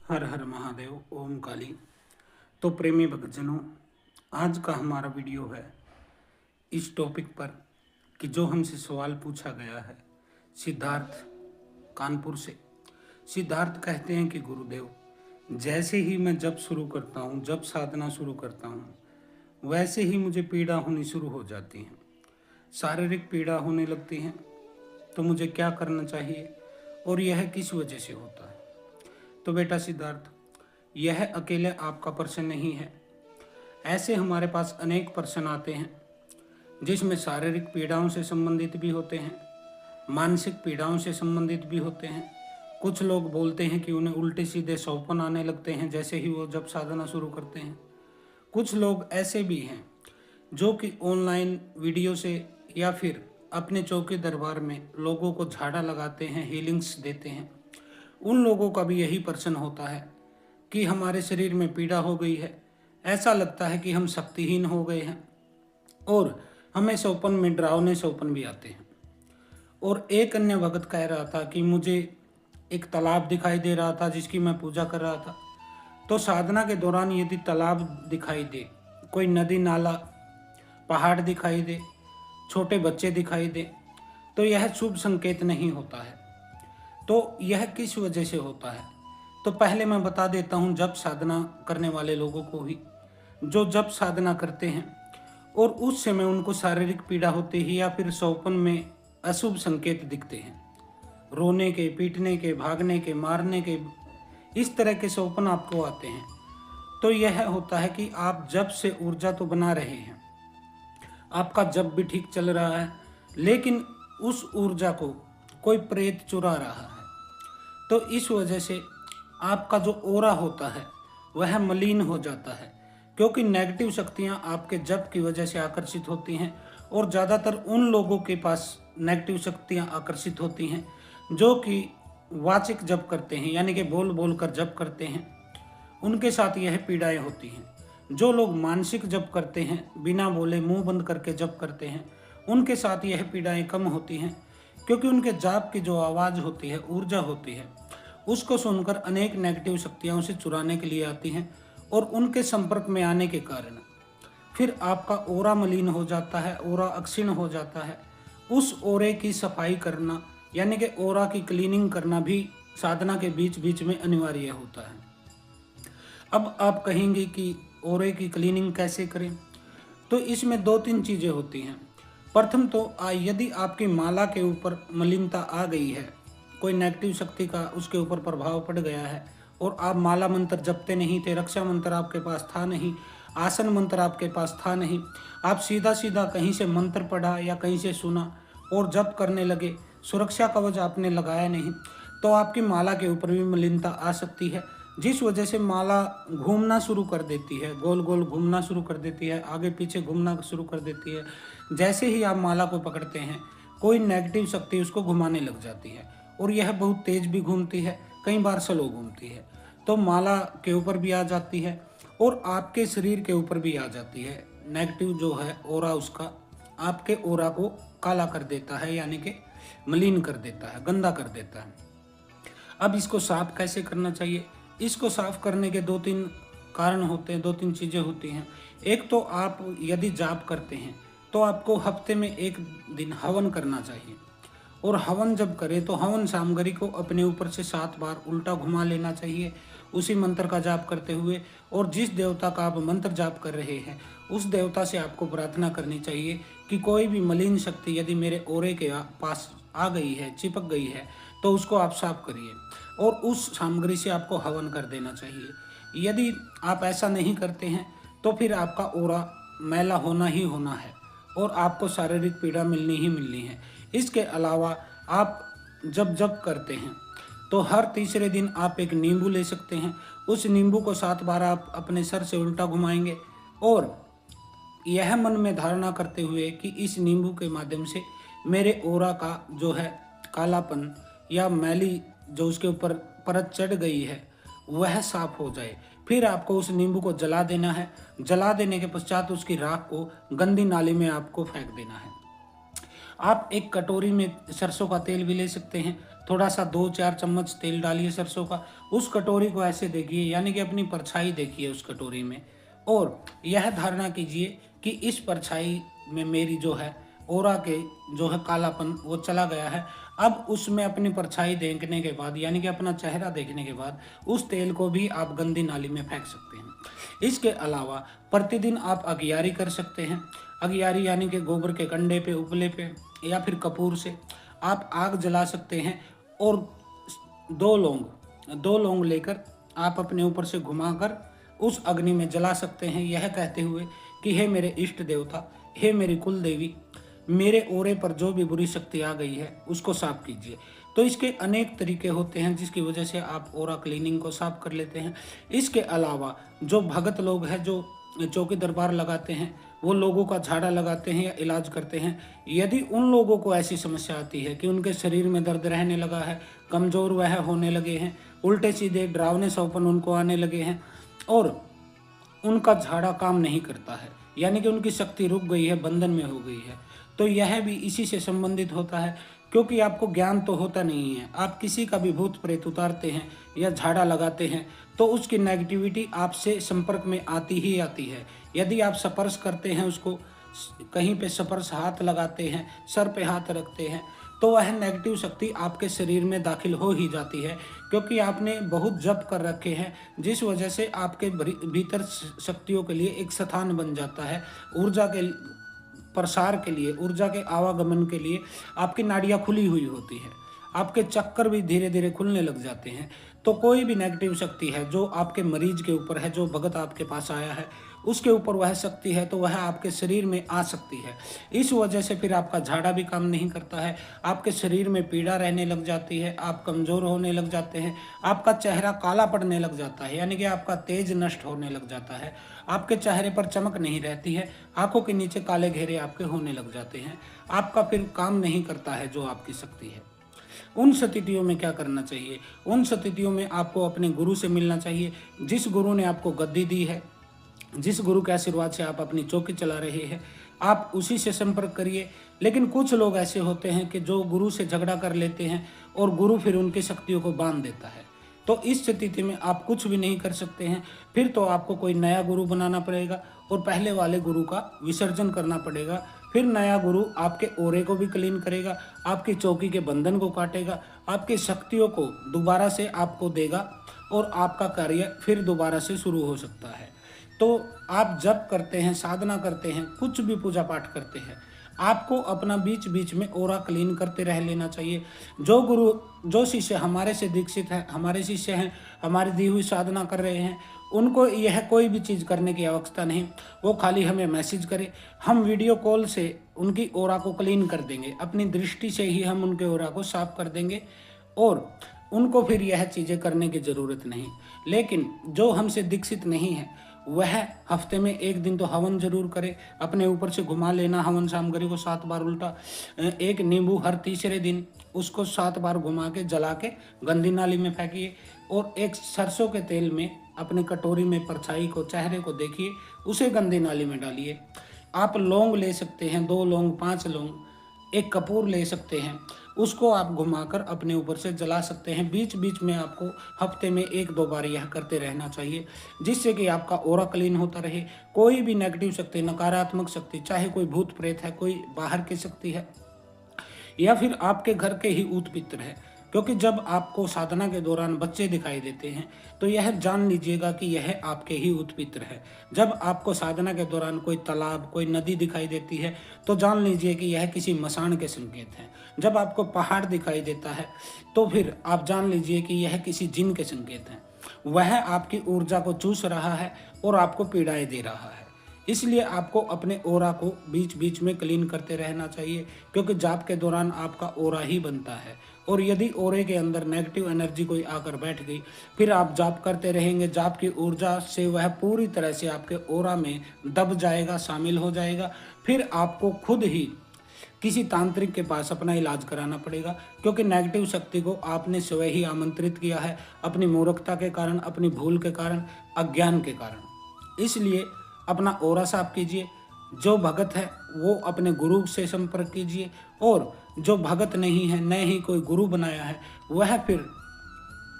हर हर महादेव ओम काली। तो प्रेमी भक्तजनों, आज का हमारा वीडियो है इस टॉपिक पर कि जो हमसे सवाल पूछा गया है सिद्धार्थ कानपुर से। सिद्धार्थ कहते हैं कि गुरुदेव, जैसे ही मैं जप शुरू करता हूँ, जप साधना शुरू करता हूँ, वैसे ही मुझे पीड़ा होनी शुरू हो जाती है, शारीरिक पीड़ा होने लगती है। तो मुझे क्या करना चाहिए और यह किस वजह से होता है? तो बेटा सिद्धार्थ, यह अकेले आपका प्रश्न नहीं है। ऐसे हमारे पास अनेक प्रश्न आते हैं जिसमें शारीरिक पीड़ाओं से संबंधित भी होते हैं, मानसिक पीड़ाओं से संबंधित भी होते हैं। कुछ लोग बोलते हैं कि उन्हें उल्टे सीधे सौंपन आने लगते हैं जैसे ही वो जब साधना शुरू करते हैं। कुछ लोग ऐसे भी हैं जो कि ऑनलाइन वीडियो से या फिर अपने चौके दरबार में लोगों को झाड़ा लगाते हैं, हीलिंग्स देते हैं। उन लोगों का भी यही प्रश्न होता है कि हमारे शरीर में पीड़ा हो गई है, ऐसा लगता है कि हम शक्तिहीन हो गए हैं और हमें सौपन में डरावने सौपन भी आते हैं। और एक अन्य भगत कह रहा था कि मुझे एक तालाब दिखाई दे रहा था जिसकी मैं पूजा कर रहा था। तो साधना के दौरान यदि तालाब दिखाई दे, कोई नदी नाला, पहाड़ दिखाई दे, छोटे बच्चे दिखाई दे, तो यह शुभ संकेत नहीं होता है। तो यह किस वजह से होता है? तो पहले मैं बता देता हूँ जप साधना करने वाले लोगों को ही, जो जप साधना करते हैं और उस समय उनको शारीरिक पीड़ा होती है या फिर सौपन में अशुभ संकेत दिखते हैं, रोने के, पीटने के, भागने के, मारने के, इस तरह के सौपन आपको आते हैं, तो यह होता है कि आप जप से ऊर्जा तो बना रहे हैं, आपका जप भी ठीक चल रहा है, लेकिन उस ऊर्जा को कोई प्रेत चुरा रहा है। तो इस वजह से आपका जो ओरा होता है वह मलिन हो जाता है, क्योंकि नेगेटिव शक्तियां आपके जप की वजह से आकर्षित होती हैं। और ज़्यादातर उन लोगों के पास नेगेटिव शक्तियां आकर्षित होती हैं जो कि वाचिक जप करते हैं, यानी कि बोल बोल कर जप करते हैं, उनके साथ यह पीड़ाएं होती हैं। जो लोग मानसिक जप करते हैं, बिना बोले मुंह बंद करके जप करते हैं, उनके साथ यह पीड़ाएं कम होती हैं, क्योंकि उनके जाप की जो आवाज़ होती है, ऊर्जा होती है, उसको सुनकर अनेक नेगेटिव शक्तियां उसे चुराने के लिए आती हैं और उनके संपर्क में आने के कारण फिर आपका ओरा मलिन हो जाता है, ओरा अक्षीण हो जाता है। उस ओरे की सफाई करना, यानी कि ओरा की क्लीनिंग करना भी साधना के बीच बीच में अनिवार्य होता है। अब आप कहेंगे कि ओरे की क्लीनिंग कैसे करें? तो इसमें दो तीन चीज़ें होती हैं। प्रथम तो यदि आपकी माला के ऊपर मलिनता आ गई है, कोई नेगेटिव शक्ति का उसके ऊपर प्रभाव पड़ गया है और आप माला मंत्र जपते नहीं थे, रक्षा मंत्र आपके पास था नहीं, आसन मंत्र आपके पास था नहीं, आप सीधा सीधा कहीं से मंत्र पढ़ा या कहीं से सुना और जप करने लगे, सुरक्षा कवच आपने लगाया नहीं, तो आपकी माला के ऊपर भी मलिनता आ सकती है, जिस वजह से माला घूमना शुरू कर देती है, गोल गोल घूमना शुरू कर देती है, आगे पीछे घूमना शुरू कर देती है। जैसे ही आप माला को पकड़ते हैं, कोई नेगेटिव शक्ति उसको घुमाने लग जाती है और यह बहुत तेज भी घूमती है, कई बार स्लो घूमती है। तो माला के ऊपर भी आ जाती है और आपके शरीर के ऊपर भी आ जाती है। नेगेटिव जो है ओरा, उसका आपके ओरा को काला कर देता है, यानी कि मलिन कर देता है, गंदा कर देता है। अब इसको साफ कैसे करना चाहिए? इसको साफ करने के दो तीन कारण होते हैं, दो तीन चीज़ें होती हैं। एक तो आप यदि जाप करते हैं तो आपको हफ्ते में एक दिन हवन करना चाहिए, और हवन जब करें तो हवन सामग्री को अपने ऊपर से 7 बार उल्टा घुमा लेना चाहिए उसी मंत्र का जाप करते हुए। और जिस देवता का आप मंत्र जाप कर रहे हैं उस देवता से आपको प्रार्थना करनी चाहिए कि कोई भी मलिन शक्ति यदि मेरे ओरे के पास आ गई है, चिपक गई है, तो उसको आप साफ करिए और उस सामग्री से आपको हवन कर देना चाहिए। यदि आप ऐसा नहीं करते हैं तो फिर आपका ओरा मैला होना ही होना है और आपको शारीरिक पीड़ा मिलनी ही मिलनी है। इसके अलावा आप जब जप करते हैं तो हर तीसरे दिन आप एक नींबू ले सकते हैं। उस नींबू को 7 बार आप अपने सर से उल्टा घुमाएंगे और यह मन में धारणा करते हुए कि इस नींबू के माध्यम से मेरे ओरा का जो है कालापन या मैली जो उसके ऊपर परत चढ़ गई है वह साफ हो जाए। फिर आपको उस नींबू को जला देना है। जला देने के पश्चात उसकी राख को गंदी नाली में आपको फेंक देना है। आप एक कटोरी में सरसों का तेल भी ले सकते हैं, थोड़ा सा 2-4 चम्मच तेल डालिए सरसों का, उस कटोरी को ऐसे देखिए, यानी कि अपनी परछाई देखिए उस कटोरी में, और यह धारणा कीजिए कि इस परछाई में मेरी जो है ओरा के जो है कालापन वो चला गया है। अब उसमें अपनी परछाई देखने के बाद, यानी कि अपना चेहरा देखने के बाद, उस तेल को भी आप गंदी नाली में फेंक सकते हैं। इसके अलावा प्रतिदिन आप अगियारी कर सकते हैं। अगियारी यानी कि गोबर के कंडे पे, उपले पे, या फिर कपूर से आप आग जला सकते हैं, और 2 लौंग लेकर आप अपने ऊपर से घुमाकर उस अग्नि में जला सकते हैं, यह कहते हुए कि हे मेरे इष्ट देवता, हे मेरी कुल देवी, मेरे ओरे पर जो भी बुरी शक्ति आ गई है उसको साफ कीजिए। तो इसके अनेक तरीके होते हैं जिसकी वजह से आप ओरा क्लीनिंग को साफ कर लेते हैं। इसके अलावा जो भगत लोग हैं जो चौकी दरबार लगाते हैं, वो लोगों का झाड़ा लगाते हैं या इलाज करते हैं। यदि उन लोगों को ऐसी समस्या आती है कि उनके शरीर में दर्द रहने लगा है, कमज़ोर वह होने लगे हैं, उल्टे सीधे डरावने सौपन उनको आने लगे हैं, और उनका झाड़ा काम नहीं करता है, यानी कि उनकी शक्ति रुक गई है, बंधन में हो गई है, तो यह भी इसी से संबंधित होता है। क्योंकि आपको ज्ञान तो होता नहीं है, आप किसी का भी भूत प्रेत उतारते हैं या झाड़ा लगाते हैं तो उसकी नेगेटिविटी आपसे संपर्क में आती ही आती है। यदि आप स्पर्श करते हैं उसको, कहीं पे स्पर्श हाथ लगाते हैं, सर पे हाथ रखते हैं, तो वह नेगेटिव शक्ति आपके शरीर में दाखिल हो ही जाती है, क्योंकि आपने बहुत जप कर रखे हैं, जिस वजह से आपके भीतर शक्तियों के लिए एक स्थान बन जाता है। ऊर्जा के प्रसार के लिए, ऊर्जा के आवागमन के लिए आपकी नाड़ियाँ खुली हुई होती है, आपके चक्कर भी धीरे धीरे खुलने लग जाते हैं। तो कोई भी नेगेटिव शक्ति है जो आपके मरीज के ऊपर है, जो भगत आपके पास आया है उसके ऊपर वह शक्ति है, तो वह आपके शरीर में आ सकती है। इस वजह से फिर आपका झाड़ा भी काम नहीं करता है, आपके शरीर में पीड़ा रहने लग जाती है, आप कमज़ोर होने लग जाते हैं, आपका चेहरा काला पड़ने लग जाता है, यानी कि आपका तेज नष्ट होने लग जाता है, आपके चेहरे पर चमक नहीं रहती है, आंखों के नीचे काले घेरे आपके होने लग जाते हैं, आपका फिर काम नहीं करता है जो आपकी शक्ति है। उन स्थितियों में क्या करना चाहिए? उन स्थितियों में आपको अपने गुरु से मिलना चाहिए, जिस गुरु ने आपको गद्दी दी है, जिस गुरु के आशीर्वाद से आप अपनी चौकी चला रहे हैं, आप उसी से संपर्क करिए। लेकिन कुछ लोग ऐसे होते हैं कि जो गुरु से झगड़ा कर लेते हैं और गुरु फिर उनकी शक्तियों को बांध देता है, तो इस स्थिति में आप कुछ भी नहीं कर सकते हैं। फिर तो आपको कोई नया गुरु बनाना पड़ेगा और पहले वाले गुरु का विसर्जन करना पड़ेगा। फिर नया गुरु आपके ओरे को भी क्लीन करेगा, आपकी चौकी के बंधन को काटेगा, आपकी शक्तियों को दोबारा से आपको देगा, और आपका कार्य फिर दोबारा से शुरू हो सकता है। तो आप जप करते हैं, साधना करते हैं, कुछ भी पूजा पाठ करते हैं, आपको अपना बीच बीच में ओरा क्लीन करते रह लेना चाहिए। जो गुरु, जो शिष्य हमारे से दीक्षित है, हमारे शिष्य हैं, हमारी दी हुई साधना कर रहे हैं, उनको यह कोई भी चीज़ करने की आवश्यकता नहीं। वो खाली हमें मैसेज करें, हम वीडियो कॉल से उनकी ओरा को क्लीन कर देंगे, अपनी दृष्टि से ही हम उनके ओरा को साफ कर देंगे, और उनको फिर यह चीज़ें करने की ज़रूरत नहीं। लेकिन जो हमसे दीक्षित नहीं है वह हफ्ते में 1 दिन तो हवन जरूर करे, अपने ऊपर से घुमा लेना हवन सामग्री को 7 बार उल्टा, एक नींबू हर तीसरे दिन उसको 7 बार घुमा के जला के गंदी नाली में फेंकिए, और एक सरसों के तेल में अपनी कटोरी में परछाई को, चेहरे को देखिए, उसे गंदी नाली में डालिए। आप लौंग ले सकते हैं, 2 लौंग, 5 लौंग, एक कपूर ले सकते हैं, उसको आप घुमाकर अपने ऊपर से जला सकते हैं। बीच बीच में आपको हफ्ते में 1-2 बार यह करते रहना चाहिए, जिससे कि आपका ओरा क्लीन होता रहे। कोई भी नेगेटिव शक्ति, नकारात्मक शक्ति, चाहे कोई भूत प्रेत है, कोई बाहर की शक्ति है, या फिर आपके घर के ही ऊत पित्र है, क्योंकि जब आपको साधना के दौरान बच्चे दिखाई देते हैं तो यह जान लीजिएगा कि यह आपके ही उत्पित्र है। जब आपको साधना के दौरान कोई तालाब, कोई नदी दिखाई देती है तो जान लीजिए कि यह किसी मसान के संकेत हैं। जब आपको पहाड़ दिखाई देता है तो फिर आप जान लीजिए कि यह किसी जिन के संकेत हैं। वह आपकी ऊर्जा को चूस रहा है और आपको पीड़ाएं दे रहा है। इसलिए आपको अपने ओरा को बीच बीच में क्लीन करते रहना चाहिए, क्योंकि जाप के दौरान आपका ओरा ही बनता है, और यदि ओरे के अंदर नेगेटिव एनर्जी कोई आकर बैठ गई, फिर आप जाप करते रहेंगे, जाप की ऊर्जा से वह पूरी तरह से आपके ओरा में दब जाएगा, शामिल हो जाएगा। फिर आपको खुद ही किसी तांत्रिक के पास अपना इलाज कराना पड़ेगा, क्योंकि नेगेटिव शक्ति को आपने स्वयं ही आमंत्रित किया है, अपनी मूर्खता के कारण, अपनी भूल के कारण, अज्ञान के कारण। इसलिए अपना ओरा साफ कीजिए। जो भगत है वो अपने गुरु से संपर्क कीजिए, और जो भगत नहीं है, न ही कोई गुरु बनाया है, वह फिर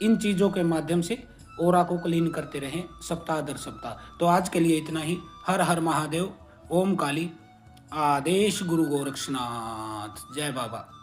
इन चीज़ों के माध्यम से ओरा को क्लीन करते रहें सप्ताह दर सप्ताह। तो आज के लिए इतना ही। हर हर महादेव। ओम काली। आदेश गुरु गोरक्षनाथ। जय बाबा।